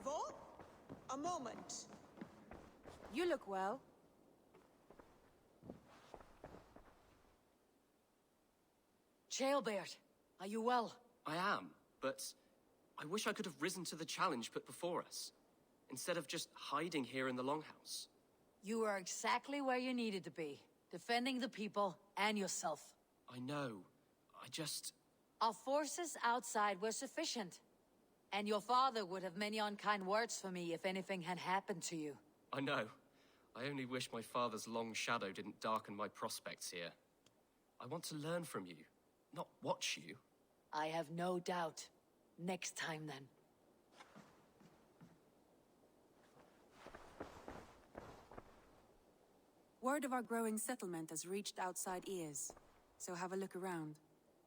Eivor? A moment. You look well. Jailbird, are you well? I am, but I wish I could have risen to the challenge put before us, instead of just hiding here in the Longhouse. You are exactly where you needed to be, defending the people and yourself. I know. I just... Our forces outside were sufficient. And your father would have many unkind words for me if anything had happened to you. I know. I only wish my father's long shadow didn't darken my prospects here. I want to learn from you, not watch you. I have no doubt. Next time, then. Word of our growing settlement has reached outside ears, so have a look around.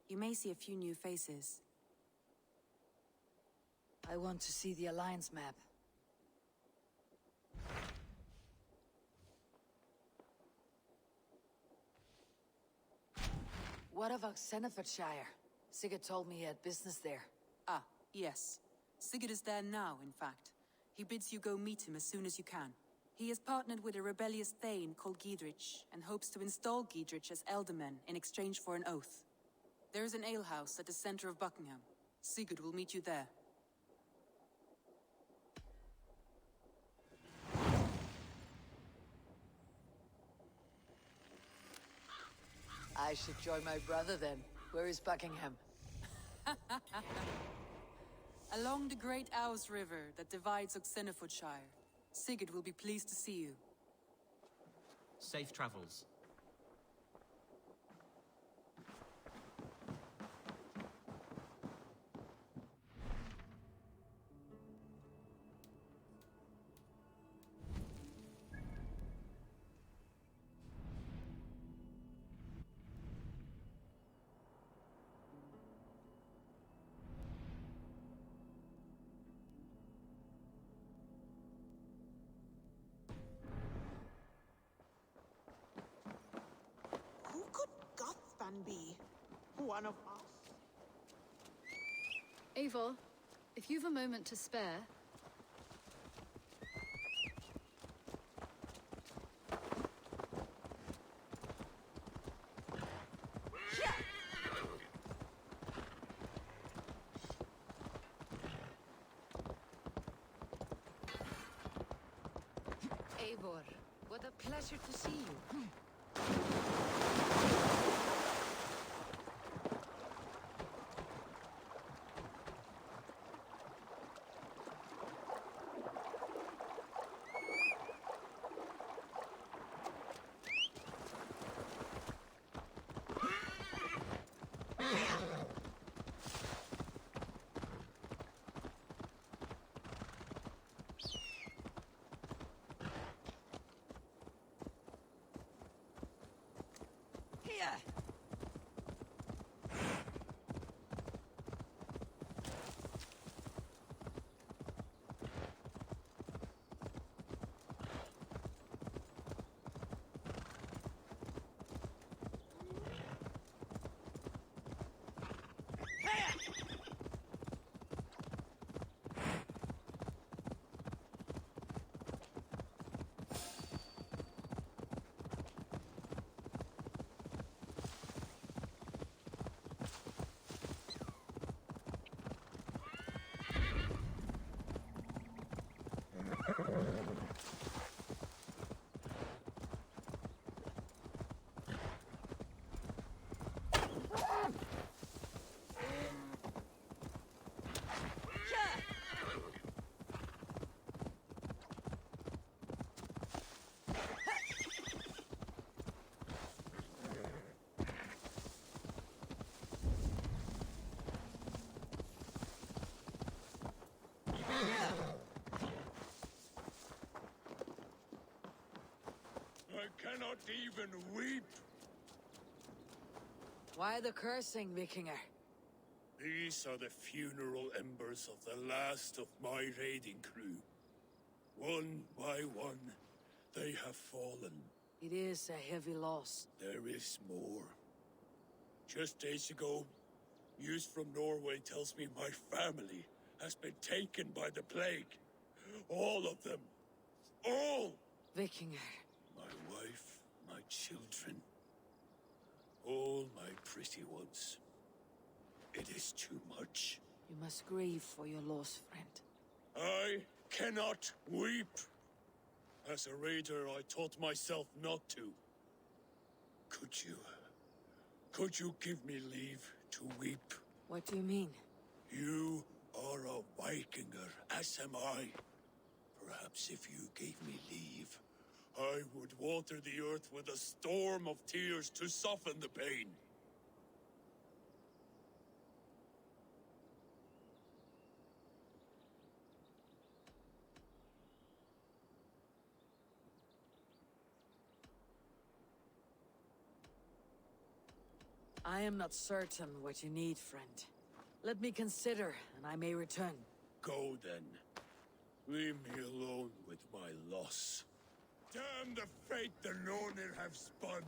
You may see a few new faces. I want to see the Alliance map. What of Oxenfordshire? Sigurd told me he had business there. Ah, yes. Sigurd is there now, in fact. He bids you go meet him as soon as you can. He has partnered with a rebellious Thane called Giedrich, and hopes to install Giedrich as Elderman in exchange for an oath. There is an alehouse at the center of Buckingham. Sigurd will meet you there. I should join my brother then. Where is Buckingham? Along the Great Ouse River that divides Oxenfordshire. Sigurd will be pleased to see you. Safe travels. Who could Gothban be? One of us? Eivor, if you've a moment to spare... Eivor, what a pleasure to see you. Here! I cannot even weep. Why the cursing, Vikinger? These are the funeral embers of the last of my raiding crew. One by one, they have fallen. It is a heavy loss. There is more. Just days ago, news from Norway tells me my family has been taken by the plague. All of them. All! Vikinger. My wife, my children. All my pretty ones. It is too much. You must grieve for your lost friend. I cannot weep. As a raider, I taught myself not to. Could you give me leave to weep? What do you mean? You are a Vikinger, as am I. Perhaps if you gave me leave, I would water the earth with a storm of tears to soften the pain. I am not certain what you need, friend. Let me consider, and I may return. Go then. Leave me alone with my loss. Damn the fate the Nornir have spun!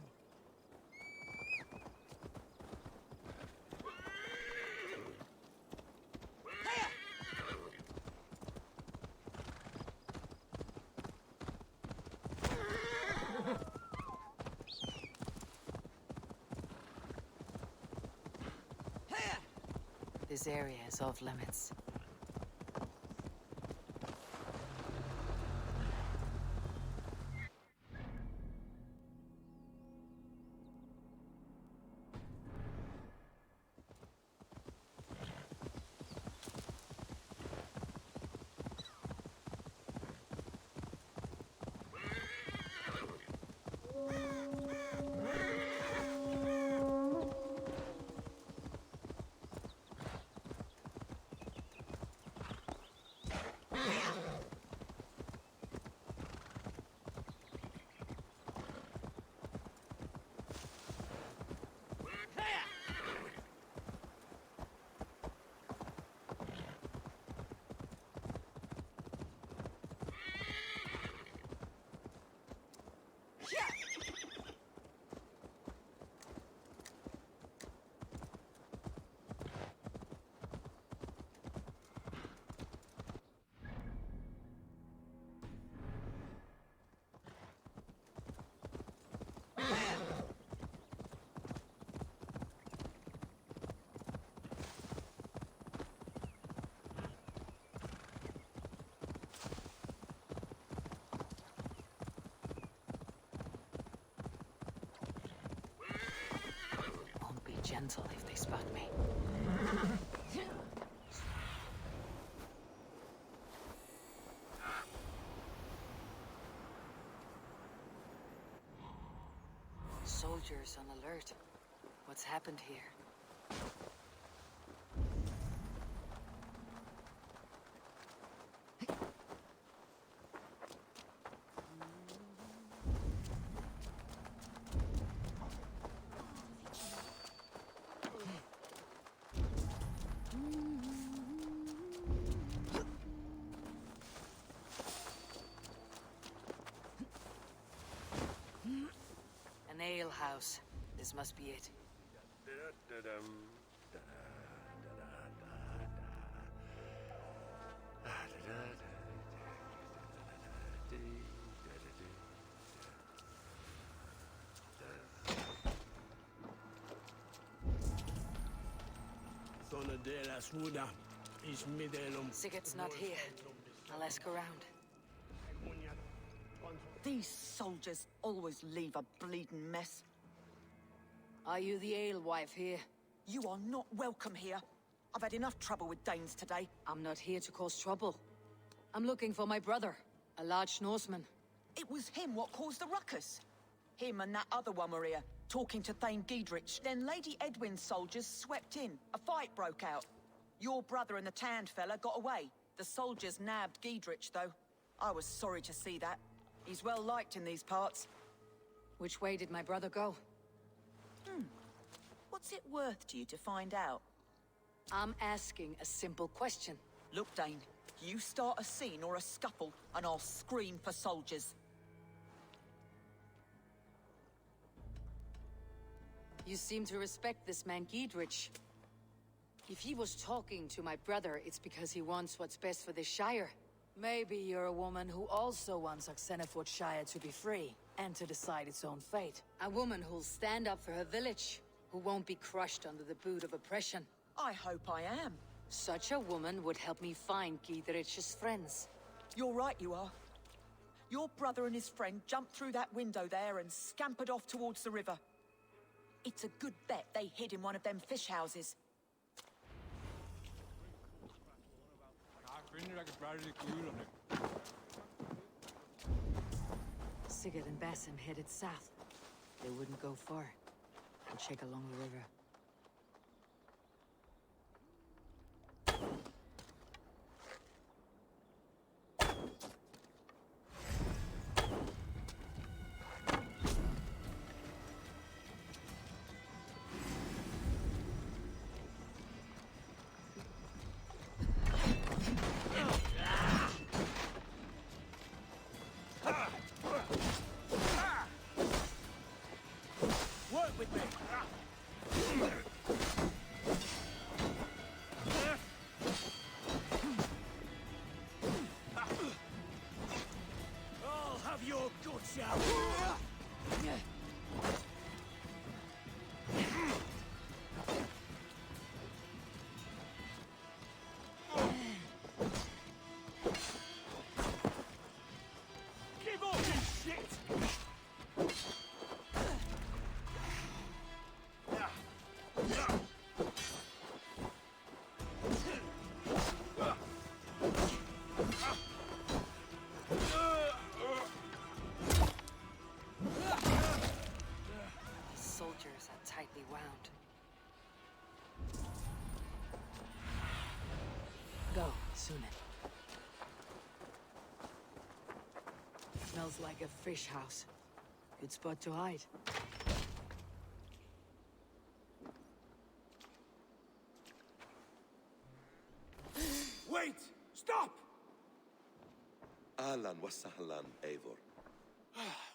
This area is off limits. Gentle if they spot me. Soldiers on alert. What's happened here? An ale house. This must be it. Sigurd's not here. I'll ask around. These soldiers always leave a bleeding mess. Are you the alewife here? You are not welcome here. I've had enough trouble with Danes today. I'm not here to cause trouble. I'm looking for my brother, a large Norseman. It was him what caused the ruckus. Him and that other one were here, talking to Thane Giedrich. Then Lady Edwin's soldiers swept in. A fight broke out. Your brother and the tanned fella got away. The soldiers nabbed Giedrich, though. I was sorry to see that. He's well liked in these parts. Which way did my brother go? What's it worth to you to find out? I'm asking a simple question. Look, Dane, you start a scene or a scuffle, and I'll scream for soldiers. You seem to respect this man Giedrich. If he was talking to my brother, it's because he wants what's best for this Shire. Maybe you're a woman who also wants Oxenford Shire to be free, and to decide its own fate. A woman who'll stand up for her village, who won't be crushed under the boot of oppression. I hope I am. Such a woman would help me find Giedrich's friends. You're right, you are. Your brother and his friend jumped through that window there and scampered off towards the river. It's a good bet they hid in one of them fish houses. Sigurd and Basim headed south. They wouldn't go far. I'll check along the river. Tightly wound. Go, Sunan. Smells like a fish house. Good spot to hide. Wait! Stop! Ahlan wa sahlan, Eivor.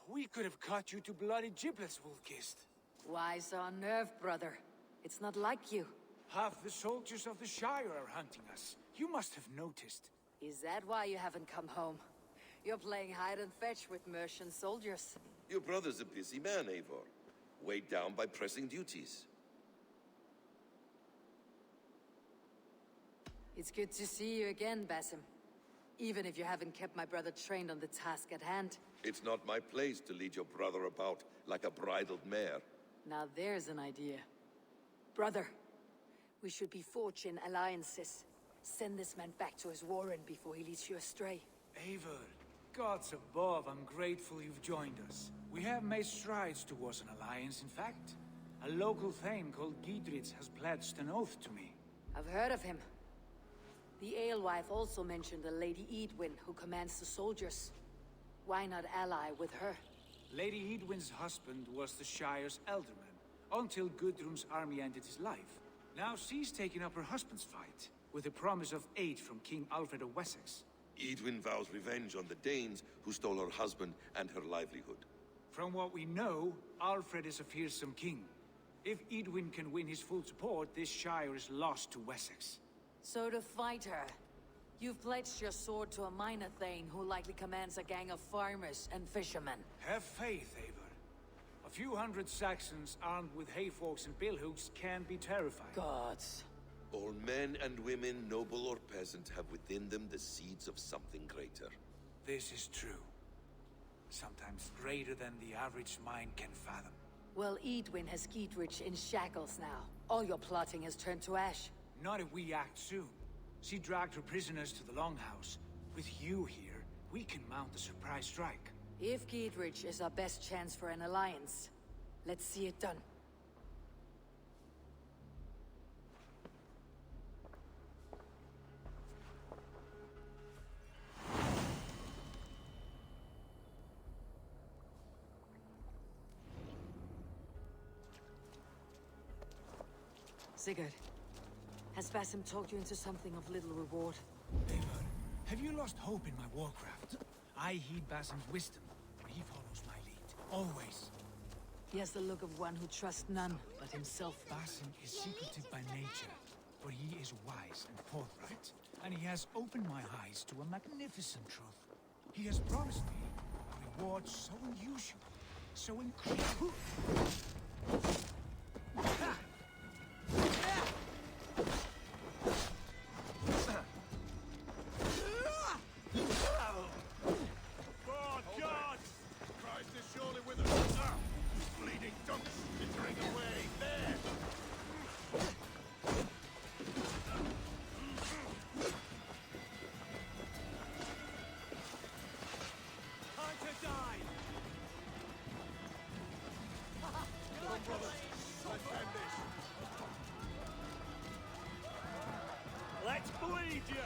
We could have cut you to bloody giblets, Wolf-kissed. Why so unnerved, brother? It's not like you. Half the soldiers of the Shire are hunting us. You must have noticed. Is that why you haven't come home? You're playing hide and fetch with merchant soldiers. Your brother's a busy man, Eivor. Weighed down by pressing duties. It's good to see you again, Basim. Even if you haven't kept my brother trained on the task at hand. It's not my place to lead your brother about like a bridled mare. Now there's an idea. Brother, we should be forging alliances. Send this man back to his warren before he leads you astray. Eivor, gods above, I'm grateful you've joined us. We have made strides towards an alliance, in fact. A local thane called Giedrich has pledged an oath to me. I've heard of him. The alewife also mentioned a Lady Eidwin who commands the soldiers. Why not ally with her? Lady Eidwin's husband was the Shire's elderman, until Gudrun's army ended his life. Now she's taking up her husband's fight, with a promise of aid from King Alfred of Wessex. Eidwin vows revenge on the Danes who stole her husband and her livelihood. From what we know, Alfred is a fearsome king. If Eidwin can win his full support, this Shire is lost to Wessex. So to fight her, you've pledged your sword to a minor thane who likely commands a gang of farmers and fishermen. Have faith, Eivor. A few hundred Saxons armed with hayforks and billhooks can be terrifying. Gods. All men and women, noble or peasant, have within them the seeds of something greater. This is true. Sometimes greater than the average mind can fathom. Well, Eidwin has Giedrich in shackles now. All your plotting has turned to ash. Not if we act soon. She dragged her prisoners to the Longhouse. With you here, we can mount a surprise strike. If Giedrich is our best chance for an alliance, let's see it done. Sigurd, has Basim talked you into something of little reward? Eivor, have you lost hope in my warcraft? I heed Basim's wisdom, and he follows my lead. Always. He has the look of one who trusts none but himself. Basim is secretive by nature. for he is wise and forthright, and he has opened my eyes to a magnificent truth. He has promised me a reward so unusual, so incredible. Let's bleed you!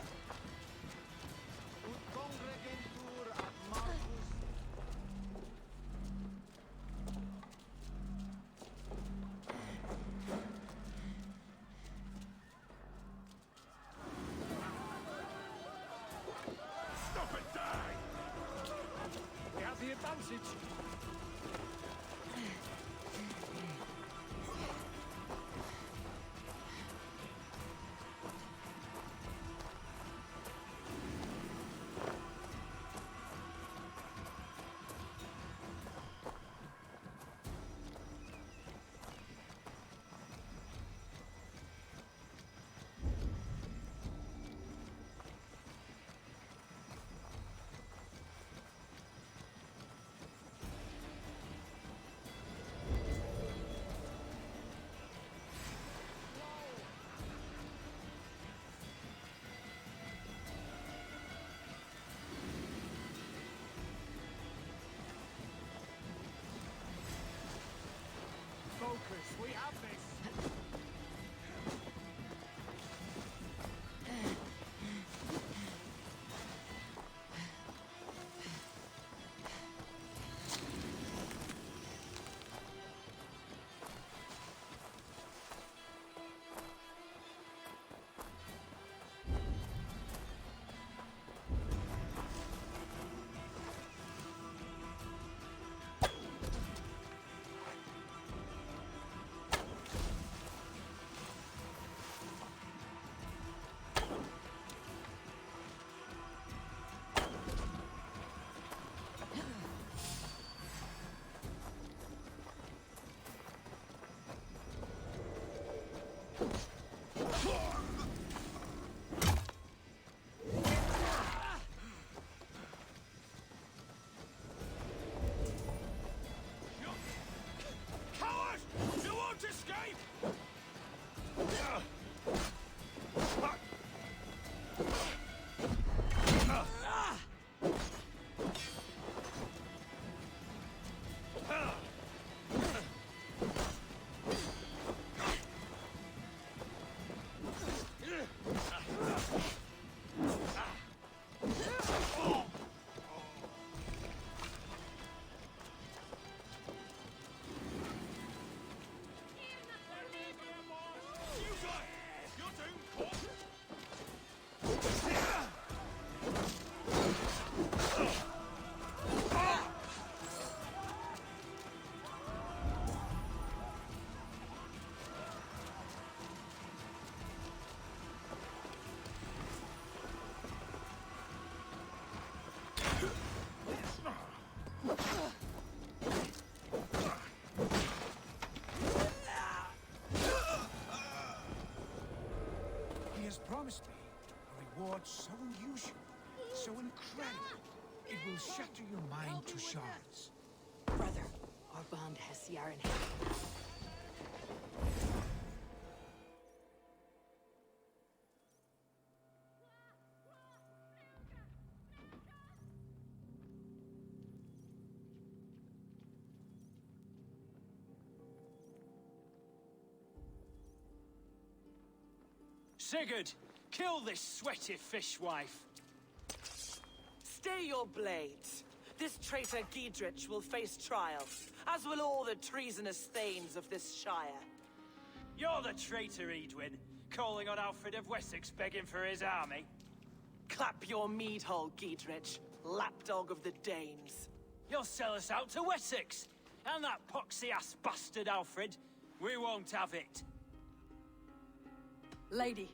Stop and die! We have the advantage. Focus, we have this! Promised me a reward so unusual, so incredible, it will shatter your mind to shards. Brother, our bond has Yaran happy. Sigurd, kill this sweaty fishwife. Stay your blades. This traitor Giedrich will face trial, as will all the treasonous thanes of this shire. You're the traitor, Edwin, calling on Alfred of Wessex begging for his army. Clap your mead hole, Giedrich, lapdog of the Danes. You'll sell us out to Wessex, and that poxy-ass bastard Alfred. We won't have it. Lady,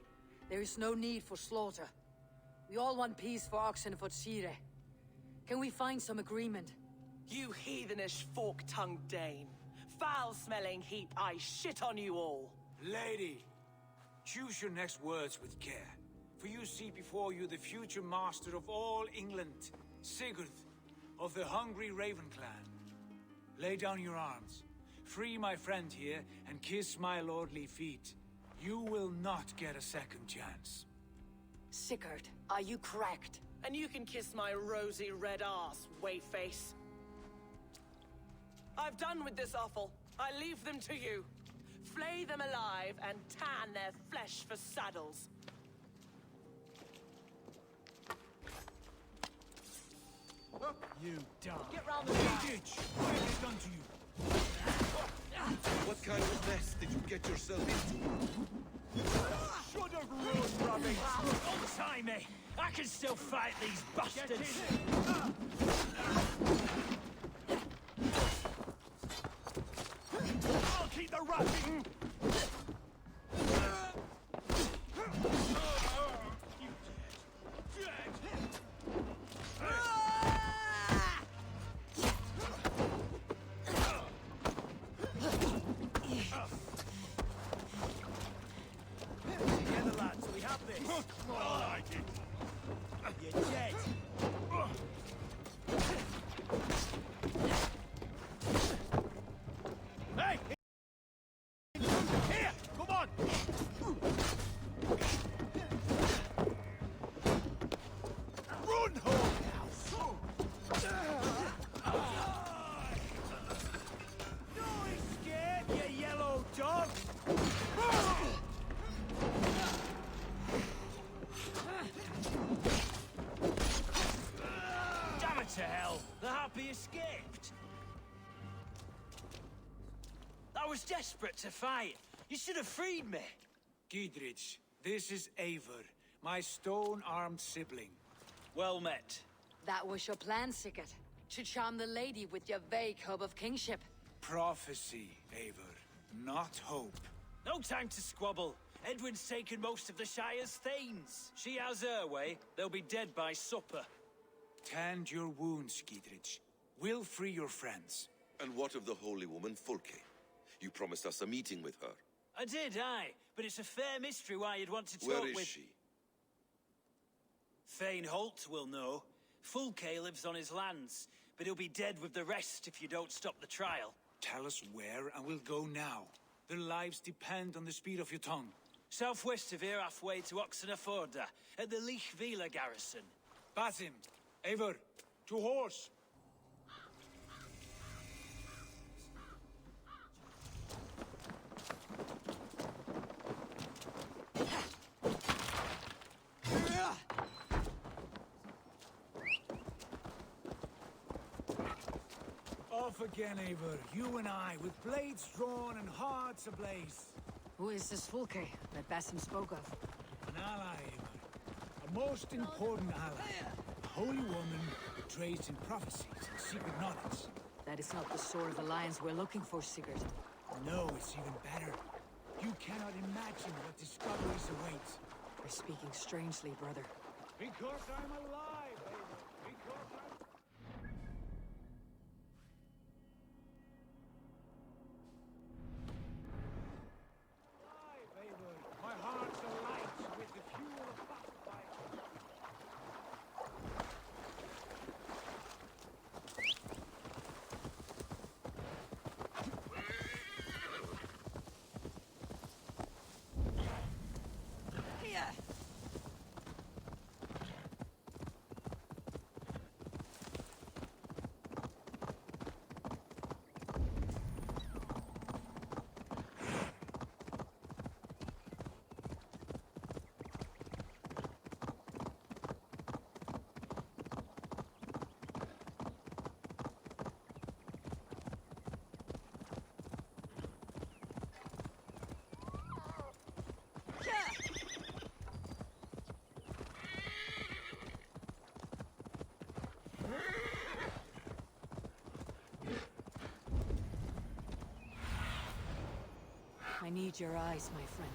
there is no need for slaughter. We all want peace for Oxenford. Can we find some agreement? You heathenish fork-tongued Dane. Foul-smelling heap, I shit on you all. Lady, choose your next words with care. For you see before you the future master of all England, Sigurd, of the hungry Raven clan. Lay down your arms. Free my friend here, and kiss my lordly feet. You will not get a second chance. Sigurd, are you cracked? And you can kiss my rosy red ass, wayface. I've done with this offal. I leave them to you. Flay them alive and tan their flesh for saddles. You dog. Get round the back. What have I done to you? What kind of mess did you get yourself into? Should have run, rubbish. Untie me. I can still fight these bastards. I'll keep the rubbing. Together, lads, we have this. I did. You're dead. Hey! Here! Come on! Run home now! Don't be scared, you yellow dog! Damn it to hell! The happy escaped! I was desperate to fight. You should have freed me. Gidrich, this is Eivor, my stone-armed sibling. Well met. That was your plan, Sigurd. To charm the lady with your vague hope of kingship. Prophecy, Eivor, not hope. No time to squabble. Edwin's taken most of the Shire's thanes. She has her way. They'll be dead by supper. Tend your wounds, Gidrich. We'll free your friends. And what of the holy woman Fulke? You promised us a meeting with her. I did, aye. But it's a fair mystery why you'd want to talk Where with... is she? Thane Holt will know. Fulke lives on his lands, but he'll be dead with the rest if you don't stop the trial. Tell us where, and we'll go now. Their lives depend on the speed of your tongue. Southwest of here, halfway to Oxenford, at the Leah Garrison. Basim, Eivor, to horse! Off again, Eivor. You and I, with blades drawn and hearts ablaze. Who is this Fulke that Basim spoke of? An ally, Eivor. A most important ally. A holy woman who trades in prophecies and secret knowledge. That is not the sort of alliance we're looking for, Sigurd. No, it's even better. You cannot imagine what discoveries await. You're speaking strangely, brother. Because I'm alive, Eivor. Because I'm... alive, Eivor. My heart's alight with the fuel of battle fire. I need your eyes, my friend.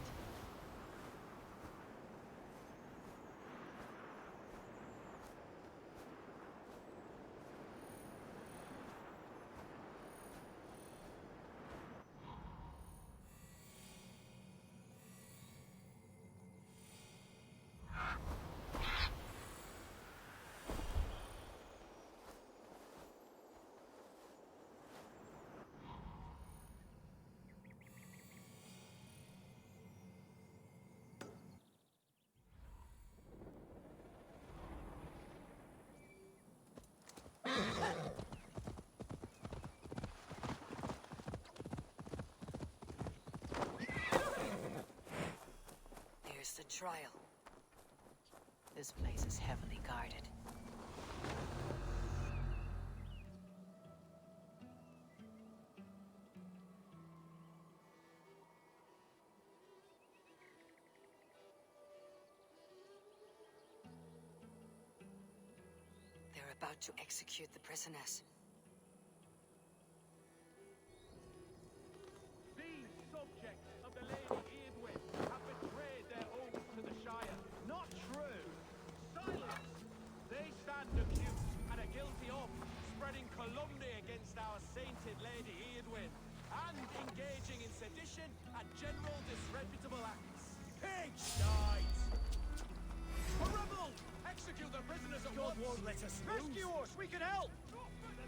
trial. This place is heavily guarded. They're about to execute the prisoners. These subjects of the Lady Eivor have betrayed their oath to the Shire. Not true. Silence! They stand accused and are guilty of spreading calumny against our sainted Lady Eivor and engaging in sedition and general disreputable acts. Pigs died! A rebel! Execute the prisoners at once! God won't let us rescue us! We can help! The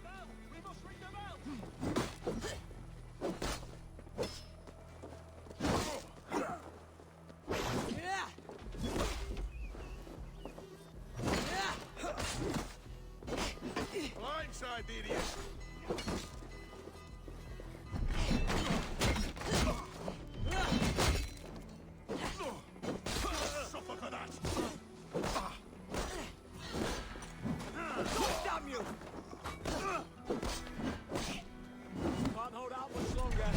bell! We must ring the bell! Blindside the idiot! Suffer for that! Damn you! Can't hold out much longer.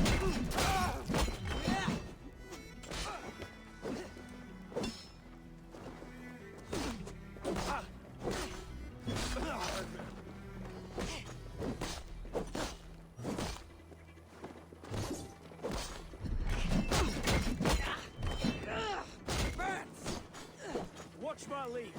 Watch my lead.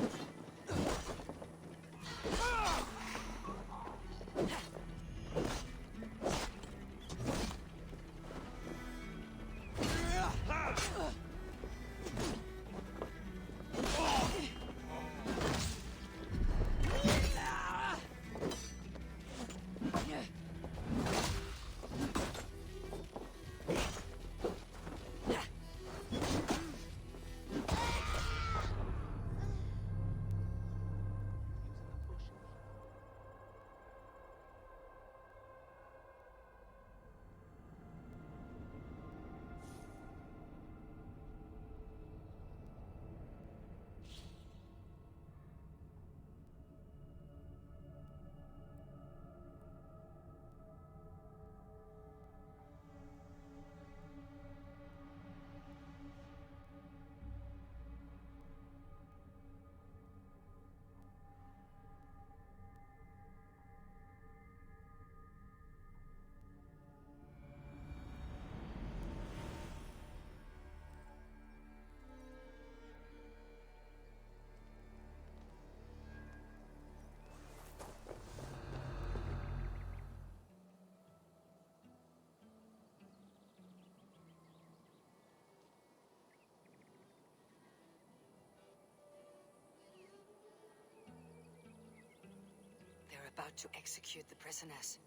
They're about to execute the prisoners.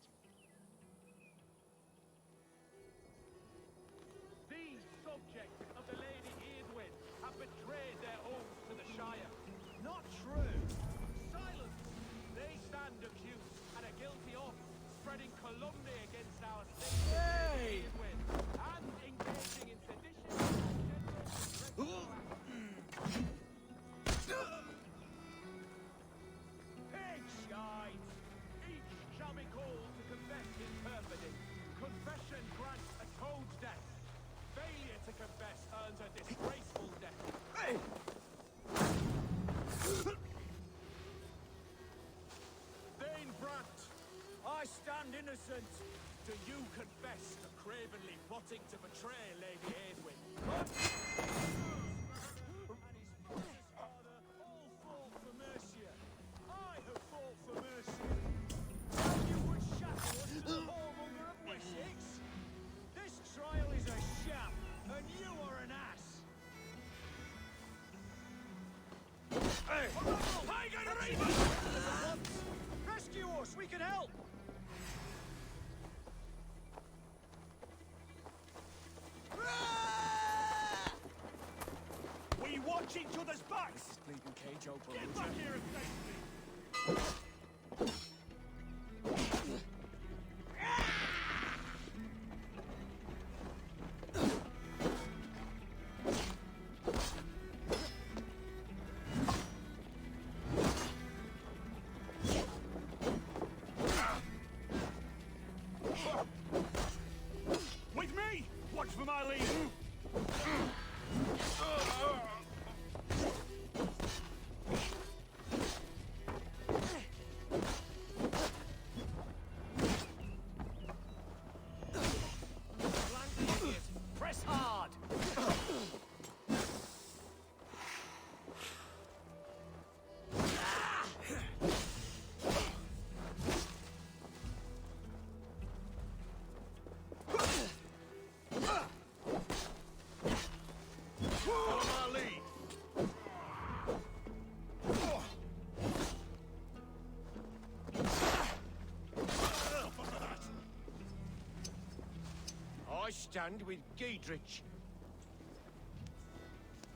These subjects of the Lady Eivor have betrayed their oath to the Shire. Not true. Silence! They stand accused and are guilty of spreading calumny against our sainted Lady Eivor and engaging in sedition and general disreputable acts. Pig shite! Each shall be called to confess his perfidy. Confession grants a toad's death. Failure to confess earns a disgraceful death. Thane Brandt, I stand innocent. Do you confess to cravenly plotting to betray Lady Eivor? And his father's father all fought for Mercia. I have fought for Mercia. And you would shackle us to the whoremonger of Wessex? This trial is a sham, and you are an ass. Hey! Pagan Raven! Rescue us! We can help! We watch each other's backs! This is bleeding cage open. Get back here and face me! stand with Giedrich.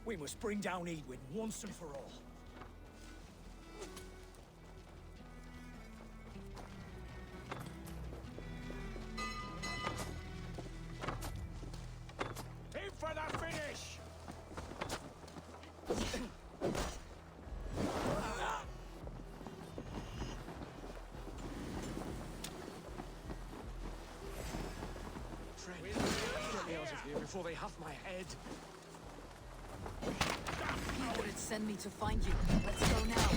We must bring down Eidwin once and for all. In for the finish! Get me out of here before they have my head. He didn't send me to find you. Let's go now.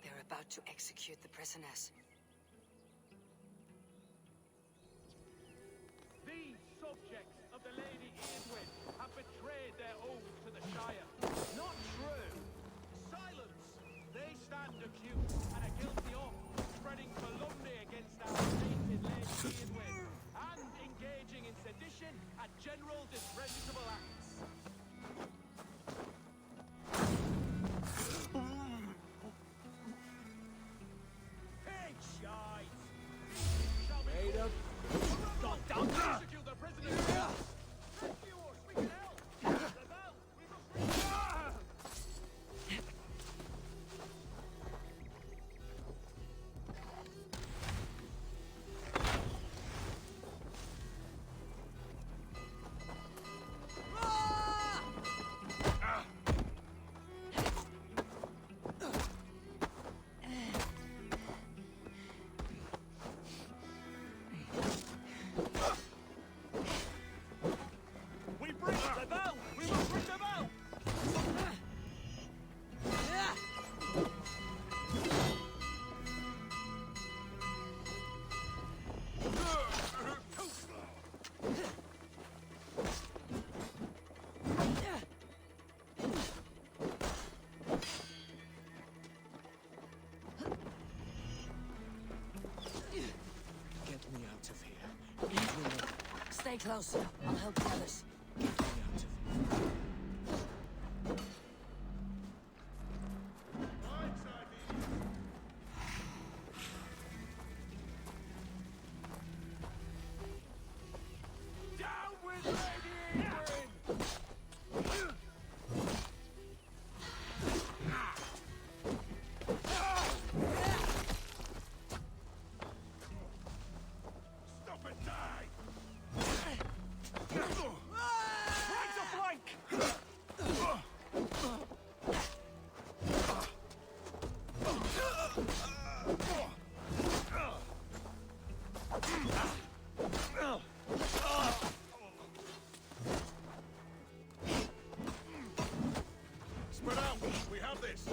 They're about to execute the prisoners. These subjects of the Lady Eivor have betrayed their oaths to the Shire. Not true. Silence! They stand accused and are guilty of spreading calumny against our sainted Lady Eivor and engaging in sedition and general disreputable acts. Made up. Execute the prisoners! Rescue us! We can help! The bell! We must Stay close. I'll help the others. down with Lady Eivor! Stop and die! Right to flank! Spread out! We have this!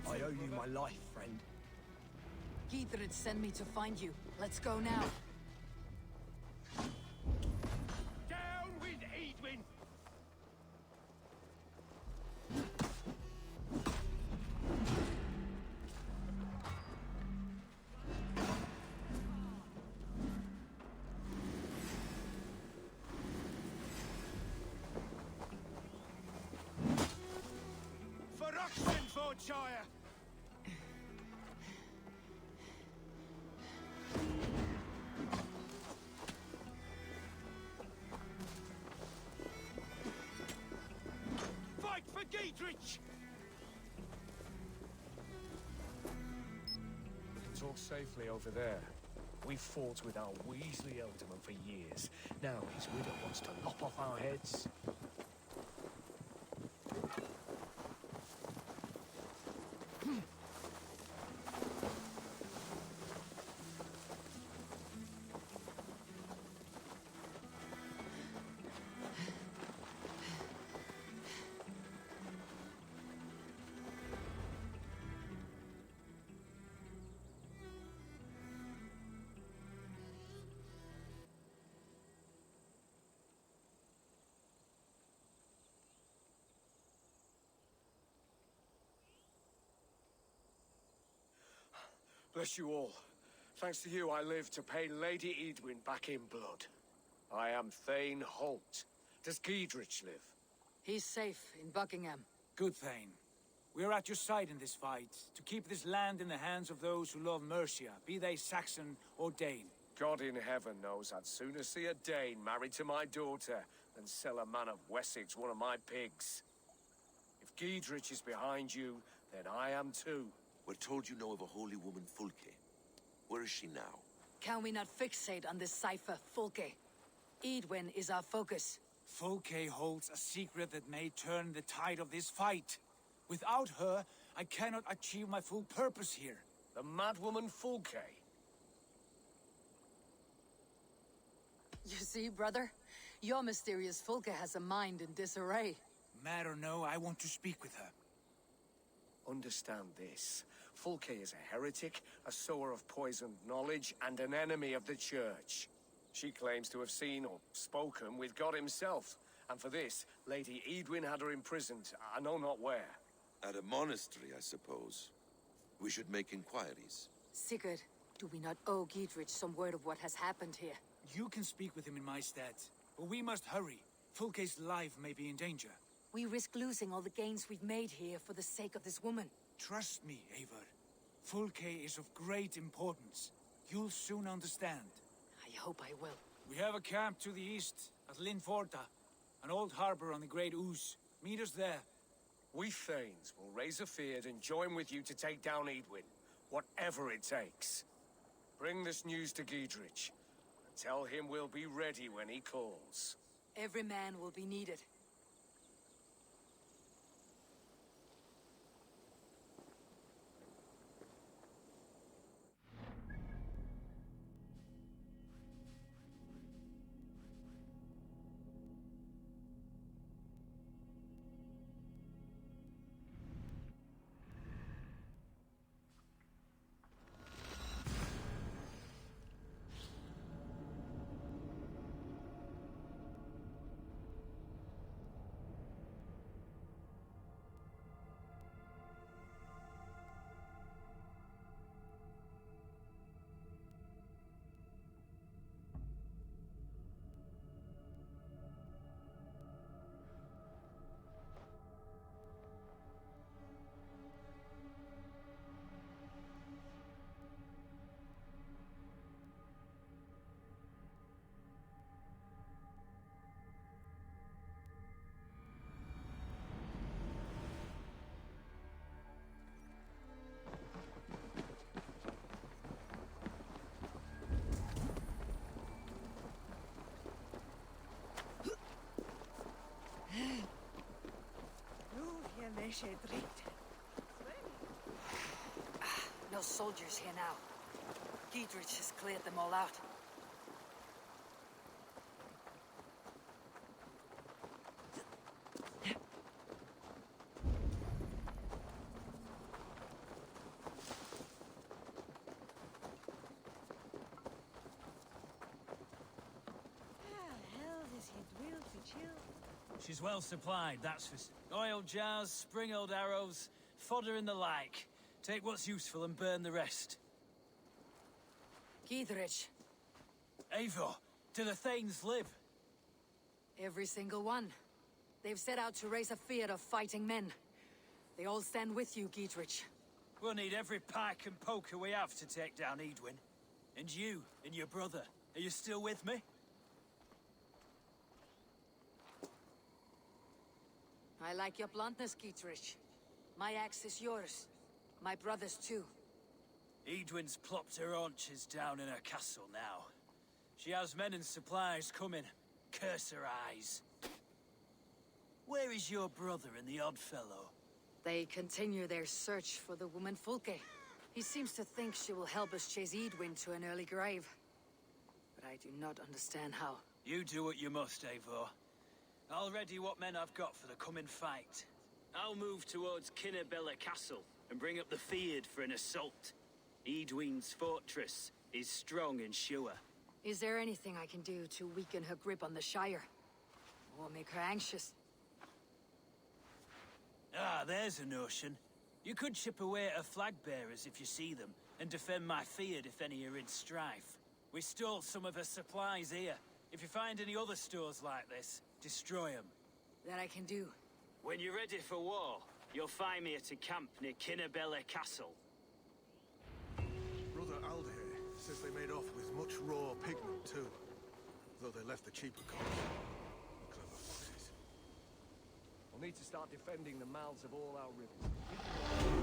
I owe you my life, friend. Giedrid sent me to find you. Let's go now. Down with Eidwin! Cenefort Shire! Fight for Giedrich! Talk safely over there. We've fought with our Weasley Ealdorman for years. Now his widow wants to lop off our heads. Bless you all. Thanks to you, I live to pay Lady Edwin back in blood. I am Thane Holt. Does Giedrich live? He's safe in Buckingham. Good, Thane. We are at your side in this fight, to keep this land in the hands of those who love Mercia, be they Saxon or Dane. God in heaven knows I'd sooner see a Dane married to my daughter than sell a man of Wessex one of my pigs. If Giedrich is behind you, then I am too. We're told you know of a holy woman, Fulke. Where is she now? Can we not fixate on this cipher, Fulke? Edwin is our focus. Fulke holds a secret that may turn the tide of this fight. Without her, I cannot achieve my full purpose here. The madwoman Fulke? You see, brother? Your mysterious Fulke has a mind in disarray. Mad or no, I want to speak with her. Understand this. Fulke is a heretic, a sower of poisoned knowledge, and an enemy of the Church. She claims to have seen or spoken with God himself, and for this, Lady Edwin had her imprisoned, I know not where. At a monastery, I suppose. We should make inquiries. Sigurd, do we not owe Giedrich some word of what has happened here? You can speak with him in my stead, but we must hurry. Fulke's life may be in danger. We risk losing all the gains we've made here for the sake of this woman. Trust me, Eivor. Fulke is of great importance. You'll soon understand. I hope I will. We have a camp to the east, at Linforta. An old harbor on the Great Ouse. Meet us there. We Thanes will raise a feard and join with you to take down Edwin, whatever it takes. Bring this news to Giedrich, and tell him we'll be ready when he calls. Every man will be needed. No soldiers here now. Giedrich has cleared them all out. She's well supplied, that's for certain. Oil jars, spring-oiled arrows, fodder and the like. Take what's useful and burn the rest. Giedrich. Eivor, do the Thanes live? Every single one. They've set out to raise a fear of fighting men. They all stand with you, Giedrich. We'll need every pike and poker we have to take down Eadwin. And you and your brother, are you still with me? I like your bluntness, Giedrich. My axe is yours. My brother's too. Eadwin's plopped her haunches down in her castle now. She has men and supplies coming. Curse her eyes. Where is your brother and the odd fellow? They continue their search for the woman Fulke. He seems to think she will help us chase Eadwin to an early grave. But I do not understand how. You do what you must, Eivor. I'll ready what men I've got for the coming fight. I'll move towards Kinnabella Castle and bring up the Fyrd for an assault. Eadwin's fortress is strong and sure. Is there anything I can do to weaken her grip on the Shire? Or make her anxious? Ah, there's a notion. You could chip away at her flag bearers if you see them, and defend my Fyrd if any are in strife. We stole some of her supplies here. If you find any other stores like this, destroy them. That I can do. When you're ready for war, you'll find me at a camp near Kinnabella Castle. Brother Aldair says they made off with much raw pigment too, though they left the cheaper coats. Clever foxes. We'll need to start defending the mouths of all our rivers.